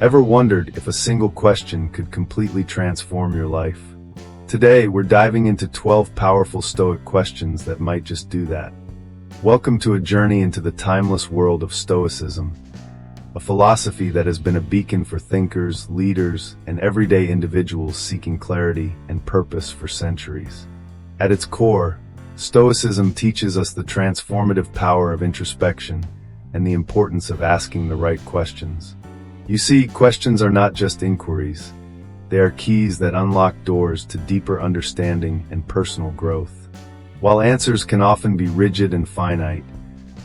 Ever wondered if a single question could completely transform your life? Today, we're diving into 12 powerful Stoic questions that might just do that. Welcome to a journey into the timeless world of Stoicism, a philosophy that has been a beacon for thinkers, leaders, and everyday individuals seeking clarity and purpose for centuries. At its core, Stoicism teaches us the transformative power of introspection and the importance of asking the right questions. You see, questions are not just inquiries. They are keys that unlock doors to deeper understanding and personal growth. While answers can often be rigid and finite,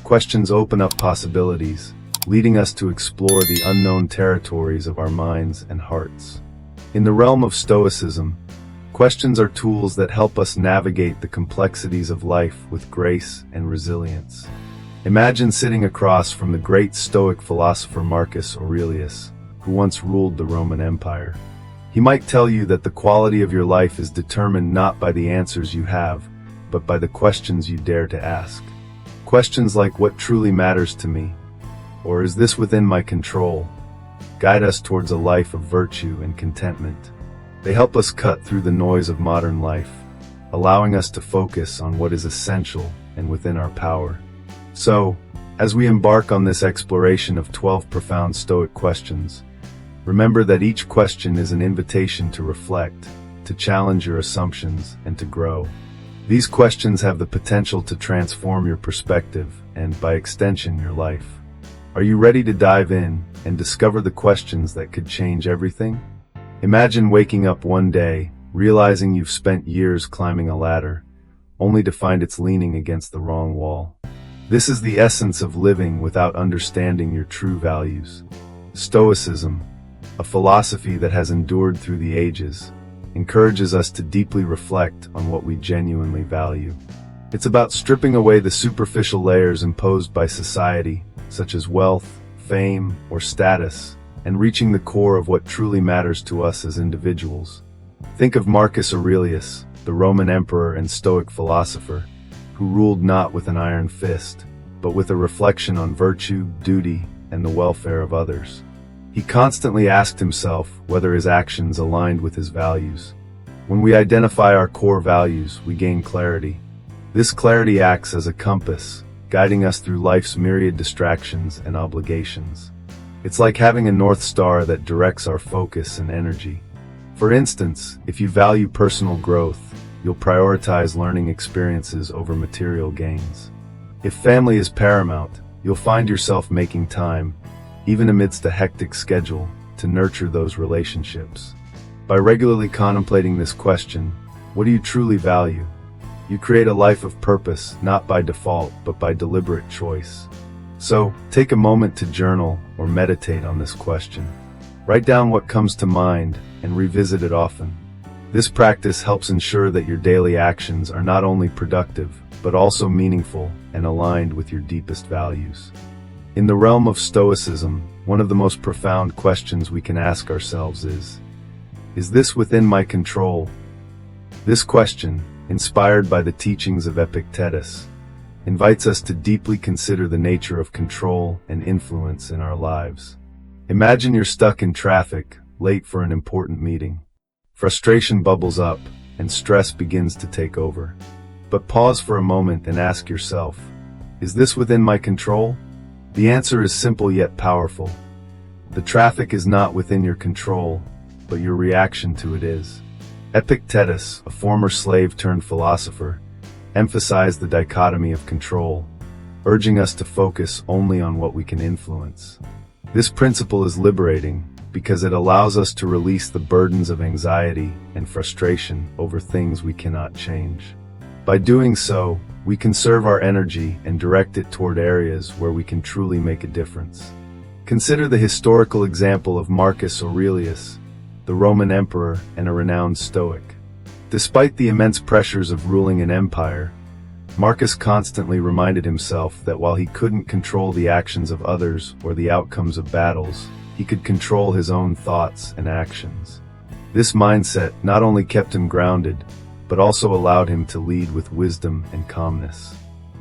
questions open up possibilities, leading us to explore the unknown territories of our minds and hearts. In the realm of Stoicism, questions are tools that help us navigate the complexities of life with grace and resilience. Imagine sitting across from the great Stoic philosopher Marcus Aurelius, who once ruled the Roman Empire. He might tell you that the quality of your life is determined not by the answers you have, but by the questions you dare to ask. Questions like, what truly matters to me? Or is this within my control? Guide us towards a life of virtue and contentment. They help us cut through the noise of modern life, allowing us to focus on what is essential and within our power. So, as we embark on this exploration of 12 profound Stoic questions, remember that each question is an invitation to reflect, to challenge your assumptions, and to grow. These questions have the potential to transform your perspective and, by extension, your life. Are you ready to dive in and discover the questions that could change everything? Imagine waking up one day, realizing you've spent years climbing a ladder, only to find it's leaning against the wrong wall. This is the essence of living without understanding your true values. Stoicism, a philosophy that has endured through the ages, encourages us to deeply reflect on what we genuinely value. It's about stripping away the superficial layers imposed by society, such as wealth, fame, or status, and reaching the core of what truly matters to us as individuals. Think of Marcus Aurelius, the Roman emperor and Stoic philosopher, who ruled not with an iron fist, but with a reflection on virtue, duty, and the welfare of others. He constantly asked himself whether his actions aligned with his values. When we identify our core values, we gain clarity. This clarity acts as a compass, guiding us through life's myriad distractions and obligations. It's like having a North Star that directs our focus and energy. For instance, if you value personal growth, you'll prioritize learning experiences over material gains. If family is paramount, you'll find yourself making time, even amidst a hectic schedule, to nurture those relationships. By regularly contemplating this question, what do you truly value? You create a life of purpose, not by default, but by deliberate choice. So, take a moment to journal or meditate on this question. Write down what comes to mind and revisit it often. This practice helps ensure that your daily actions are not only productive, but also meaningful and aligned with your deepest values. In the realm of Stoicism, one of the most profound questions we can ask ourselves is this within my control? This question, inspired by the teachings of Epictetus, invites us to deeply consider the nature of control and influence in our lives. Imagine you're stuck in traffic, late for an important meeting. Frustration bubbles up, and stress begins to take over. But pause for a moment and ask yourself, is this within my control? The answer is simple yet powerful. The traffic is not within your control, but your reaction to it is. Epictetus, a former slave turned philosopher, emphasized the dichotomy of control, urging us to focus only on what we can influence. This principle is liberating because it allows us to release the burdens of anxiety and frustration over things we cannot change. By doing so, we conserve our energy and direct it toward areas where we can truly make a difference. Consider the historical example of Marcus Aurelius, the Roman emperor and a renowned Stoic. Despite the immense pressures of ruling an empire, Marcus constantly reminded himself that while he couldn't control the actions of others or the outcomes of battles, he could control his own thoughts and actions. This mindset not only kept him grounded, but also allowed him to lead with wisdom and calmness.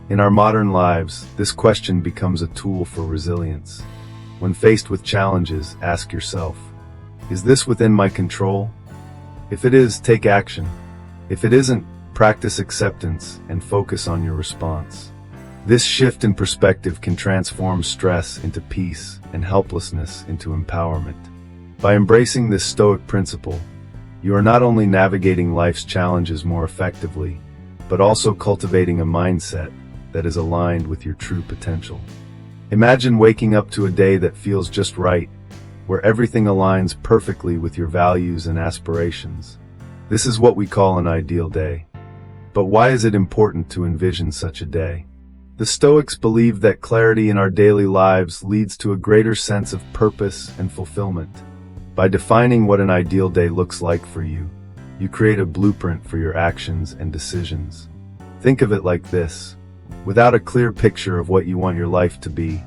In our modern lives, this question becomes a tool for resilience. When faced with challenges, ask yourself, is this within my control? If it is, take action. If it isn't, practice acceptance and focus on your response. This shift in perspective can transform stress into peace and helplessness into empowerment. By embracing this Stoic principle, you are not only navigating life's challenges more effectively, but also cultivating a mindset that is aligned with your true potential. Imagine waking up to a day that feels just right, where everything aligns perfectly with your values and aspirations. This is what we call an ideal day. But why is it important to envision such a day? The Stoics believe that clarity in our daily lives leads to a greater sense of purpose and fulfillment. By defining what an ideal day looks like for you, you create a blueprint for your actions and decisions. Think of it like this. Without a clear picture of what you want your life to be,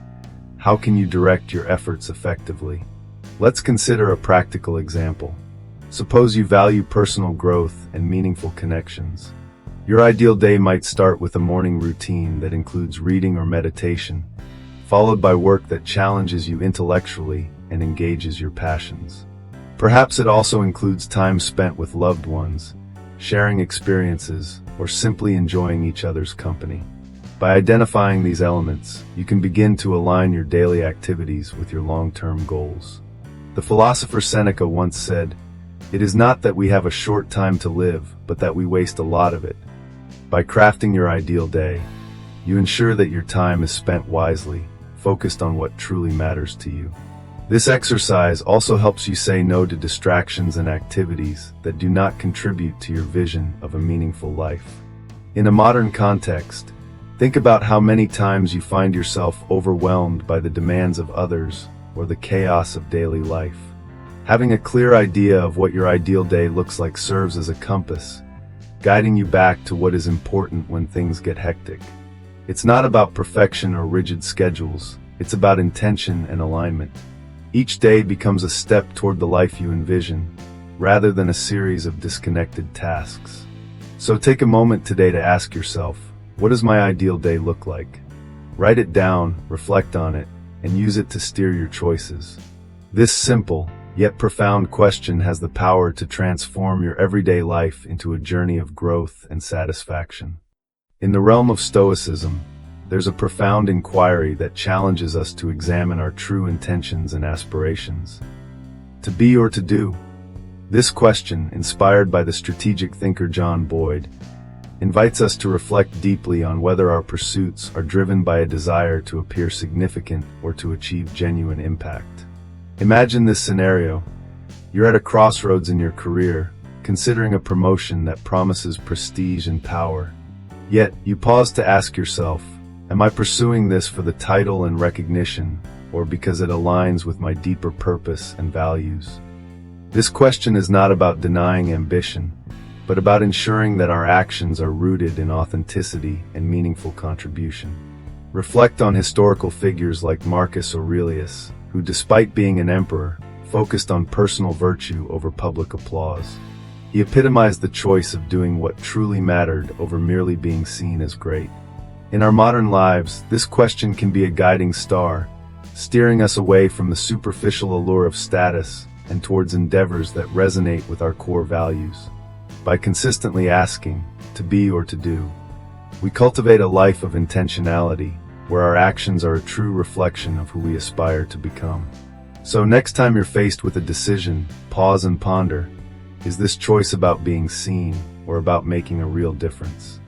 how can you direct your efforts effectively? Let's consider a practical example. Suppose you value personal growth and meaningful connections. Your ideal day might start with a morning routine that includes reading or meditation, followed by work that challenges you intellectually and engages your passions. Perhaps it also includes time spent with loved ones, sharing experiences, or simply enjoying each other's company. By identifying these elements, you can begin to align your daily activities with your long-term goals. The philosopher Seneca once said, "It is not that we have a short time to live, but that we waste a lot of it." By crafting your ideal day, you ensure that your time is spent wisely, focused on what truly matters to you. This exercise also helps you say no to distractions and activities that do not contribute to your vision of a meaningful life. In a modern context, think about how many times you find yourself overwhelmed by the demands of others or the chaos of daily life. Having a clear idea of what your ideal day looks like serves as a compass, guiding you back to what is important when things get hectic. It's not about perfection or rigid schedules, it's about intention and alignment. Each day becomes a step toward the life you envision, rather than a series of disconnected tasks. So take a moment today to ask yourself, what does my ideal day look like? Write it down, reflect on it, and use it to steer your choices. This simple, yet profound question has the power to transform your everyday life into a journey of growth and satisfaction. In the realm of Stoicism, there's a profound inquiry that challenges us to examine our true intentions and aspirations. To be or to do? This question, inspired by the strategic thinker John Boyd, invites us to reflect deeply on whether our pursuits are driven by a desire to appear significant or to achieve genuine impact. Imagine this scenario. You're at a crossroads in your career, considering a promotion that promises prestige and power. Yet, you pause to ask yourself, am I pursuing this for the title and recognition, or because it aligns with my deeper purpose and values? This question is not about denying ambition, but about ensuring that our actions are rooted in authenticity and meaningful contribution. Reflect on historical figures like Marcus Aurelius, who, despite being an emperor, focused on personal virtue over public applause. He epitomized the choice of doing what truly mattered over merely being seen as great. In our modern lives, this question can be a guiding star, steering us away from the superficial allure of status and towards endeavors that resonate with our core values. By consistently asking, to be or to do, we cultivate a life of intentionality, where our actions are a true reflection of who we aspire to become. So next time you're faced with a decision, pause and ponder, is this choice about being seen or about making a real difference?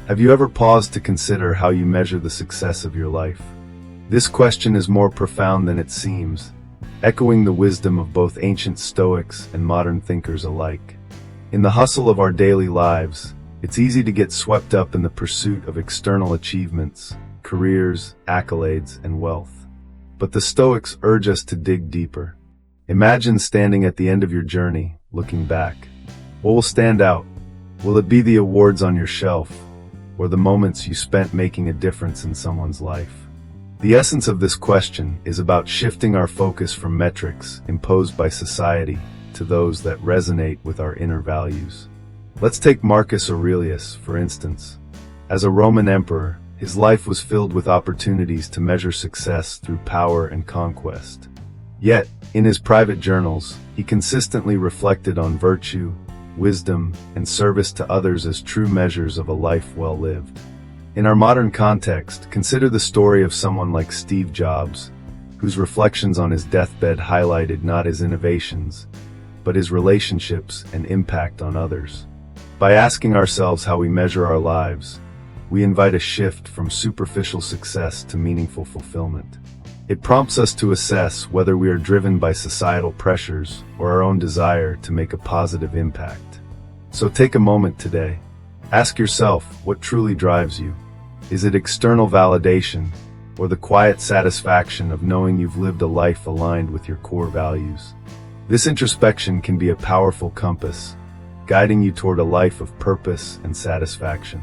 Have you ever paused to consider how you measure the success of your life? This question is more profound than it seems, echoing the wisdom of both ancient Stoics and modern thinkers alike. In the hustle of our daily lives, it's easy to get swept up in the pursuit of external achievements, careers, accolades, and wealth. But the Stoics urge us to dig deeper. Imagine standing at the end of your journey, looking back. What will stand out? Will it be the awards on your shelf, or the moments you spent making a difference in someone's life? The essence of this question is about shifting our focus from metrics imposed by society to those that resonate with our inner values. Let's take Marcus Aurelius, for instance. As a Roman emperor, His life was filled with opportunities to measure success through power and conquest. Yet, in his private journals, he consistently reflected on virtue, wisdom, and service to others as true measures of a life well lived. In our modern context, consider the story of someone like Steve Jobs, whose reflections on his deathbed highlighted not his innovations, but his relationships and impact on others. By asking ourselves how we measure our lives, we invite a shift from superficial success to meaningful fulfillment. It prompts us to assess whether we are driven by societal pressures or our own desire to make a positive impact. So take a moment today. Ask yourself what truly drives you. Is it external validation or the quiet satisfaction of knowing you've lived a life aligned with your core values? This introspection can be a powerful compass, guiding you toward a life of purpose and satisfaction.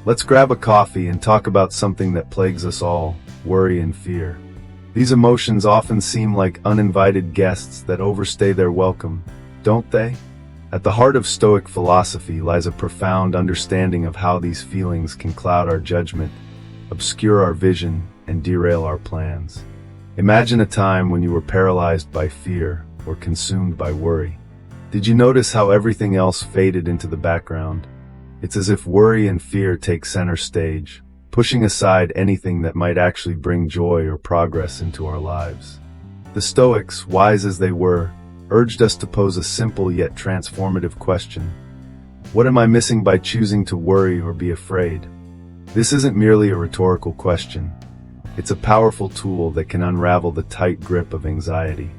Let's grab a coffee and talk about something that plagues us all: worry and fear. These emotions often seem like uninvited guests that overstay their welcome, don't they? At the heart of Stoic philosophy lies a profound understanding of how these feelings can cloud our judgment, obscure our vision, and derail our plans. Imagine a time when you were paralyzed by fear or consumed by worry. Did you notice how everything else faded into the background? It's as if worry and fear take center stage, pushing aside anything that might actually bring joy or progress into our lives. The Stoics, wise as they were, urged us to pose a simple yet transformative question. What am I missing by choosing to worry or be afraid? This isn't merely a rhetorical question. It's a powerful tool that can unravel the tight grip of anxiety.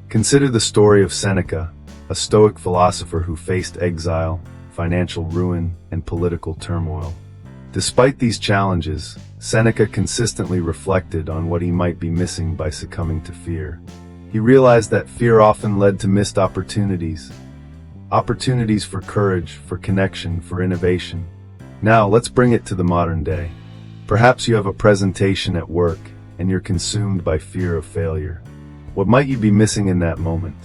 Consider the story of Seneca, a Stoic philosopher who faced exile, financial ruin, and political turmoil. Despite these challenges, Seneca consistently reflected on what he might be missing by succumbing to fear. He realized that fear often led to missed opportunities for courage, for connection, for innovation. Now, let's bring it to the modern day. Perhaps you have a presentation at work, and you're consumed by fear of failure. What might you be missing in that moment?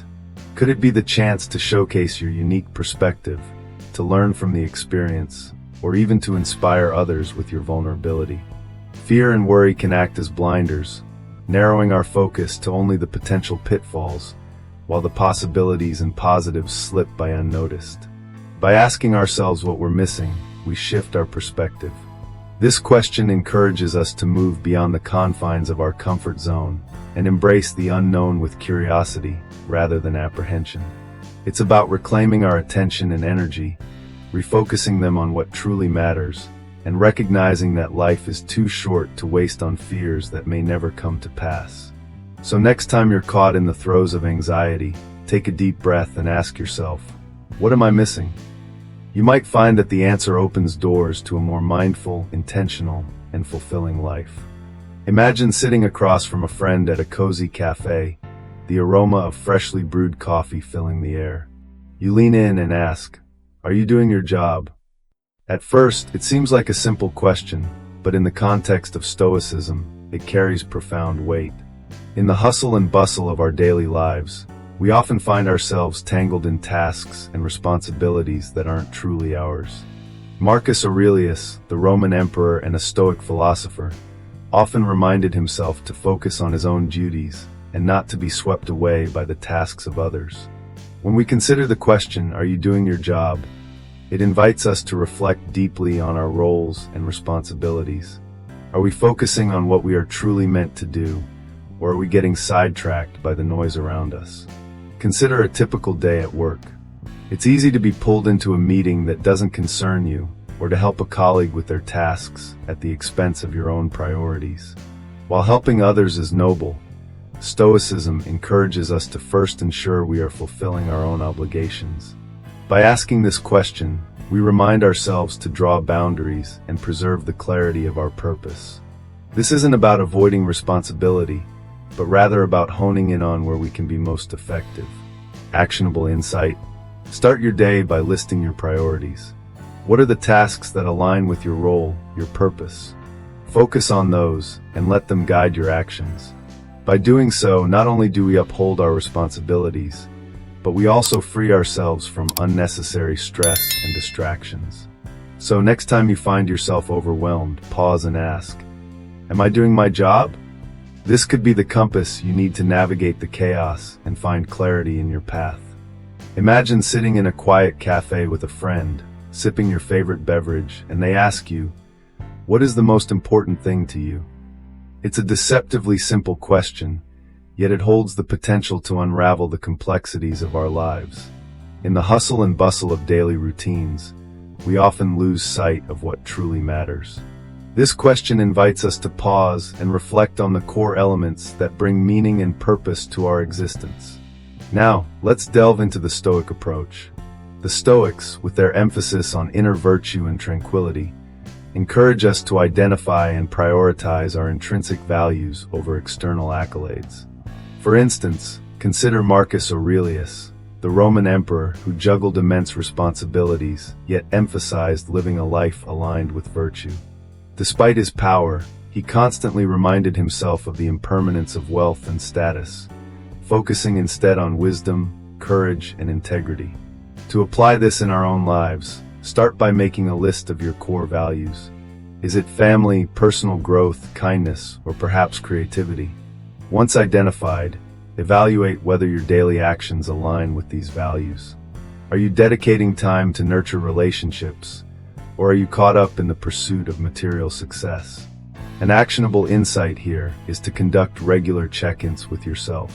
Could it be the chance to showcase your unique perspective, to learn from the experience, or even to inspire others with your vulnerability? Fear and worry can act as blinders, narrowing our focus to only the potential pitfalls, while the possibilities and positives slip by unnoticed. By asking ourselves what we're missing, we shift our perspective. This question encourages us to move beyond the confines of our comfort zone and embrace the unknown with curiosity rather than apprehension. It's about reclaiming our attention and energy, refocusing them on what truly matters, and recognizing that life is too short to waste on fears that may never come to pass. So next time you're caught in the throes of anxiety, take a deep breath and ask yourself, what am I missing? You might find that the answer opens doors to a more mindful, intentional, and fulfilling life. Imagine sitting across from a friend at a cozy cafe, the aroma of freshly brewed coffee filling the air. You lean in and ask, "Are you doing your job?" At first, it seems like a simple question, but in the context of Stoicism, it carries profound weight. In the hustle and bustle of our daily lives, we often find ourselves tangled in tasks and responsibilities that aren't truly ours. Marcus Aurelius, the Roman emperor and a Stoic philosopher, often reminded himself to focus on his own duties and not to be swept away by the tasks of others. When we consider the question, "Are you doing your job?" it invites us to reflect deeply on our roles and responsibilities. Are we focusing on what we are truly meant to do, or are we getting sidetracked by the noise around us? Consider a typical day at work. It's easy to be pulled into a meeting that doesn't concern you, or to help a colleague with their tasks at the expense of your own priorities. While helping others is noble, Stoicism encourages us to first ensure we are fulfilling our own obligations. By asking this question, we remind ourselves to draw boundaries and preserve the clarity of our purpose. This isn't about avoiding responsibility, but rather about honing in on where we can be most effective. Actionable insight. Start your day by listing your priorities. What are the tasks that align with your role, your purpose? Focus on those and let them guide your actions. By doing so, not only do we uphold our responsibilities, but we also free ourselves from unnecessary stress and distractions. So next time you find yourself overwhelmed, pause and ask, am I doing my job? This could be the compass you need to navigate the chaos and find clarity in your path. Imagine sitting in a quiet cafe with a friend, sipping your favorite beverage, and they ask you, what is the most important thing to you? It's a deceptively simple question, yet it holds the potential to unravel the complexities of our lives. In the hustle and bustle of daily routines, we often lose sight of what truly matters. This question invites us to pause and reflect on the core elements that bring meaning and purpose to our existence. Now, let's delve into the Stoic approach. The Stoics, with their emphasis on inner virtue and tranquility, encourage us to identify and prioritize our intrinsic values over external accolades. For instance, consider Marcus Aurelius, the Roman emperor who juggled immense responsibilities, yet emphasized living a life aligned with virtue. Despite his power, he constantly reminded himself of the impermanence of wealth and status, focusing instead on wisdom, courage, and integrity. To apply this in our own lives, start by making a list of your core values. Is it family, personal growth, kindness, or perhaps creativity? Once identified, evaluate whether your daily actions align with these values. Are you dedicating time to nurture relationships, or are you caught up in the pursuit of material success? An actionable insight here is to conduct regular check-ins with yourself.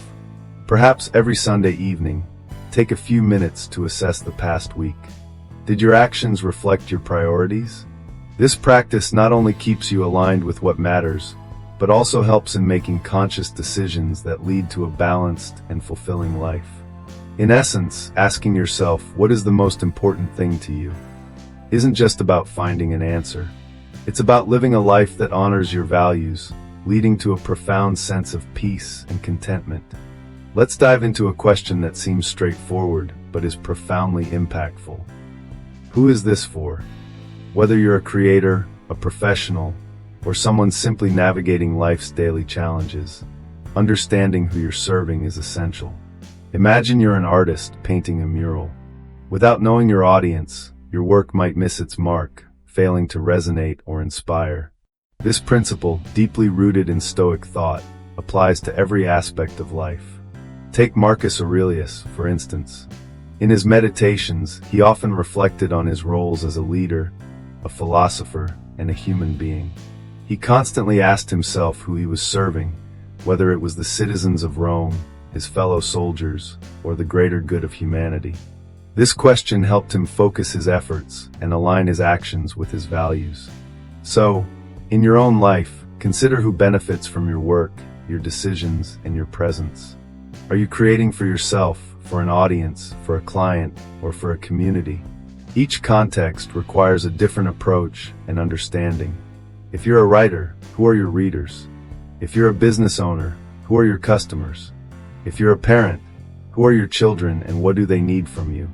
Perhaps every Sunday evening, take a few minutes to assess the past week. Did your actions reflect your priorities? This practice not only keeps you aligned with what matters, but also helps in making conscious decisions that lead to a balanced and fulfilling life. In essence, asking yourself, what is the most important thing to you, isn't just about finding an answer. It's about living a life that honors your values, leading to a profound sense of peace and contentment. Let's dive into a question that seems straightforward, but is profoundly impactful. Who is this for? Whether you're a creator, a professional, or someone simply navigating life's daily challenges, understanding who you're serving is essential. Imagine you're an artist painting a mural. Without knowing your audience, your work might miss its mark, failing to resonate or inspire. This principle, deeply rooted in Stoic thought, applies to every aspect of life. Take Marcus Aurelius, for instance. In his meditations, he often reflected on his roles as a leader, a philosopher, and a human being. He constantly asked himself who he was serving, whether it was the citizens of Rome, his fellow soldiers, or the greater good of humanity. This question helped him focus his efforts and align his actions with his values. So, in your own life, consider who benefits from your work, your decisions, and your presence. Are you creating for yourself, for an audience, for a client, or for a community? Each context requires a different approach and understanding. If you're a writer, who are your readers? If you're a business owner, who are your customers? If you're a parent, who are your children and what do they need from you?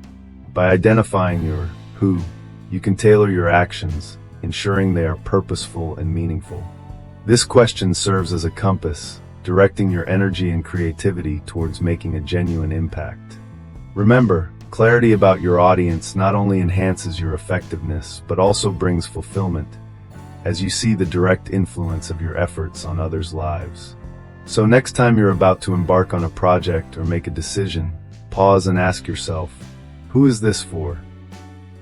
By identifying your who, you can tailor your actions, ensuring they are purposeful and meaningful. This question serves as a compass, directing your energy and creativity towards making a genuine impact. Remember, clarity about your audience not only enhances your effectiveness, but also brings fulfillment, as you see the direct influence of your efforts on others' lives. So next time you're about to embark on a project or make a decision, pause and ask yourself, who is this for?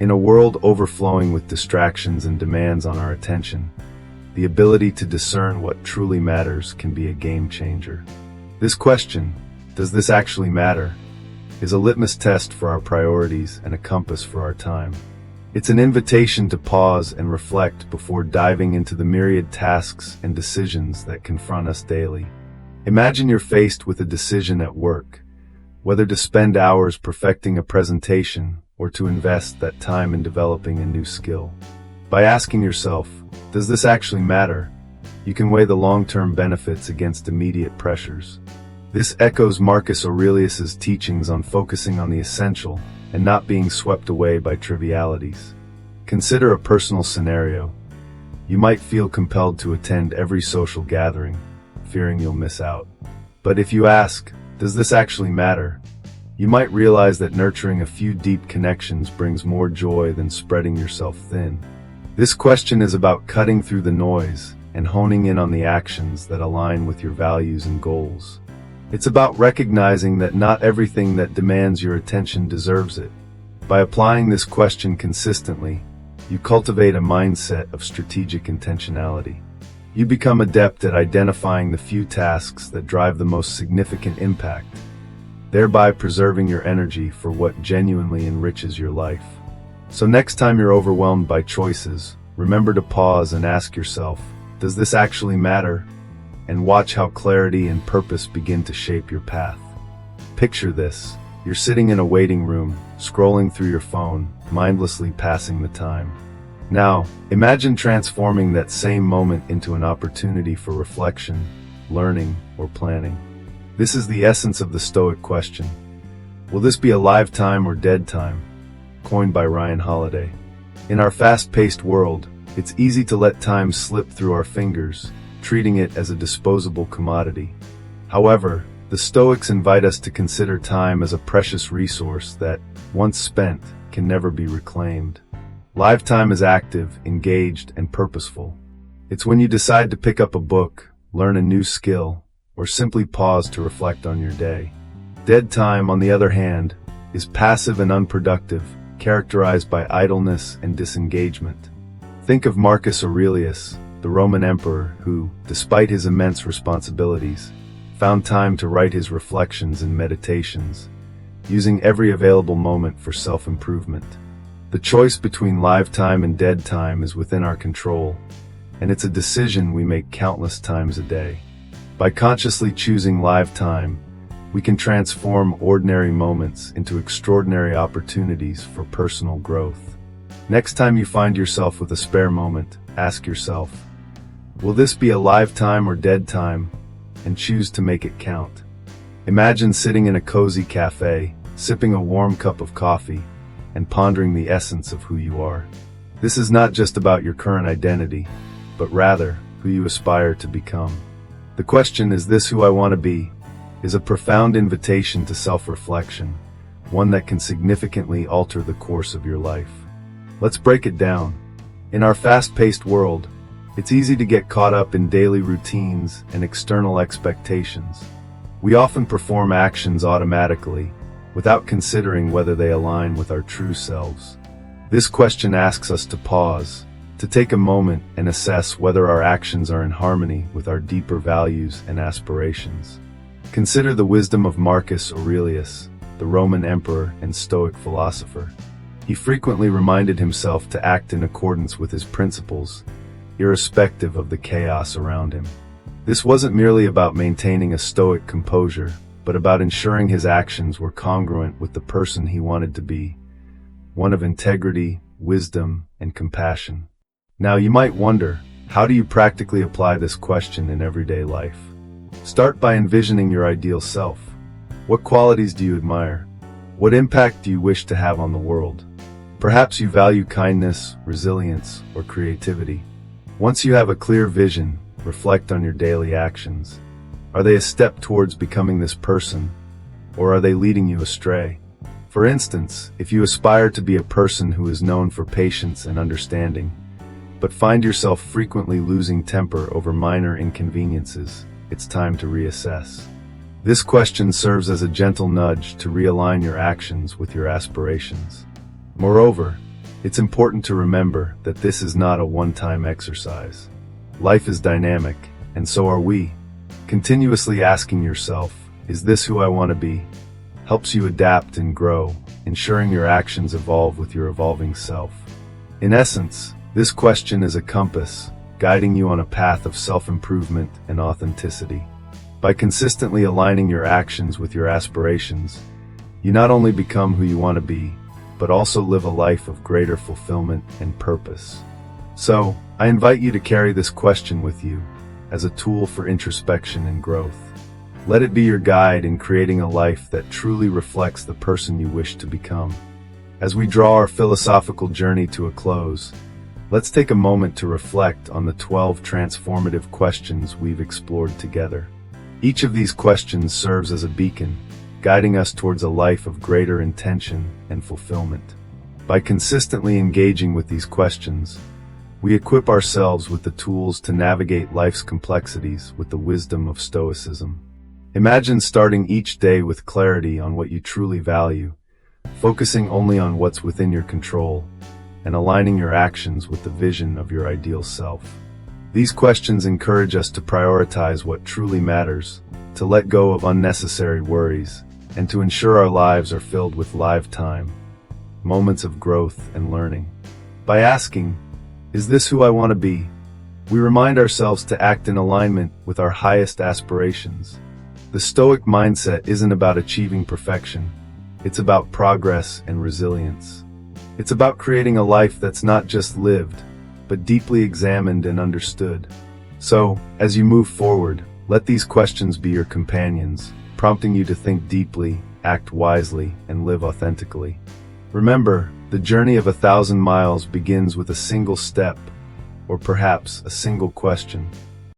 In a world overflowing with distractions and demands on our attention, the ability to discern what truly matters can be a game changer. This question, does this actually matter, is a litmus test for our priorities and a compass for our time. It's an invitation to pause and reflect before diving into the myriad tasks and decisions that confront us daily. Imagine you're faced with a decision at work, whether to spend hours perfecting a presentation or to invest that time in developing a new skill. By asking yourself, does this actually matter? You can weigh the long-term benefits against immediate pressures. This echoes Marcus Aurelius's teachings on focusing on the essential and not being swept away by trivialities. Consider a personal scenario. You might feel compelled to attend every social gathering, fearing you'll miss out. But if you ask, does this actually matter? you might realize that nurturing a few deep connections brings more joy than spreading yourself thin. This question is about cutting through the noise and honing in on the actions that align with your values and goals. It's about recognizing that not everything that demands your attention deserves it. By applying this question consistently, you cultivate a mindset of strategic intentionality. You become adept at identifying the few tasks that drive the most significant impact, thereby preserving your energy for what genuinely enriches your life. So next time you're overwhelmed by choices, remember to pause and ask yourself, does this actually matter? And watch how clarity and purpose begin to shape your path. Picture this. You're sitting in a waiting room, scrolling through your phone, mindlessly passing the time. Now, imagine transforming that same moment into an opportunity for reflection, learning, or planning. This is the essence of the Stoic question. Will this be a live time or dead time? Coined by Ryan Holiday. In our fast-paced world, it's easy to let time slip through our fingers, treating it as a disposable commodity. However, the Stoics invite us to consider time as a precious resource that, once spent, can never be reclaimed. Live time is active, engaged, and purposeful. It's when you decide to pick up a book, learn a new skill, or simply pause to reflect on your day. Dead time, on the other hand, is passive and unproductive, characterized by idleness and disengagement. Think of Marcus Aurelius, the Roman emperor who, despite his immense responsibilities, found time to write his reflections and meditations, using every available moment for self-improvement. The choice between live time and dead time is within our control, and it's a decision we make countless times a day. By consciously choosing live time, we can transform ordinary moments into extraordinary opportunities for personal growth. Next time you find yourself with a spare moment, ask yourself, will this be a live time or dead time? And choose to make it count. Imagine sitting in a cozy cafe, sipping a warm cup of coffee, and pondering the essence of who you are. This is not just about your current identity, but rather who you aspire to become. The question, "Is this who I want to be?" is a profound invitation to self-reflection, one that can significantly alter the course of your life. Let's break it down. In our fast-paced world, it's easy to get caught up in daily routines and external expectations. We often perform actions automatically, without considering whether they align with our true selves. This question asks us to pause, to take a moment and assess whether our actions are in harmony with our deeper values and aspirations. Consider the wisdom of Marcus Aurelius, the Roman emperor and Stoic philosopher. He frequently reminded himself to act in accordance with his principles, irrespective of the chaos around him. This wasn't merely about maintaining a stoic composure, but about ensuring his actions were congruent with the person he wanted to be, one of integrity, wisdom, and compassion. Now you might wonder, how do you practically apply this question in everyday life? Start by envisioning your ideal self. What qualities do you admire? What impact do you wish to have on the world? Perhaps you value kindness, resilience, or creativity. Once you have a clear vision, reflect on your daily actions. Are they a step towards becoming this person, or are they leading you astray? For instance, if you aspire to be a person who is known for patience and understanding, but find yourself frequently losing temper over minor inconveniences, it's time to reassess. This question serves as a gentle nudge to realign your actions with your aspirations. Moreover, it's important to remember that this is not a one-time exercise. Life is dynamic, and so are we. Continuously asking yourself, "Is this who I want to be?" helps you adapt and grow, ensuring your actions evolve with your evolving self. In essence, this question is a compass, guiding you on a path of self-improvement and authenticity. By consistently aligning your actions with your aspirations, you not only become who you want to be, but also live a life of greater fulfillment and purpose. So, I invite you to carry this question with you as a tool for introspection and growth. Let it be your guide in creating a life that truly reflects the person you wish to become. As we draw our philosophical journey to a close, let's take a moment to reflect on the 12 transformative questions we've explored together. Each of these questions serves as a beacon, guiding us towards a life of greater intention and fulfillment. By consistently engaging with these questions, we equip ourselves with the tools to navigate life's complexities with the wisdom of Stoicism. Imagine starting each day with clarity on what you truly value, focusing only on what's within your control, and aligning your actions with the vision of your ideal self. These questions encourage us to prioritize what truly matters, to let go of unnecessary worries, and to ensure our lives are filled with live time, moments of growth and learning. By asking, "Is this who I want to be?" we remind ourselves to act in alignment with our highest aspirations. The Stoic mindset isn't about achieving perfection. It's about progress and resilience. It's about creating a life that's not just lived, but deeply examined and understood. So, as you move forward, let these questions be your companions, prompting you to think deeply, act wisely, and live authentically. Remember, the journey of 1,000 miles begins with a single step, or perhaps a single question.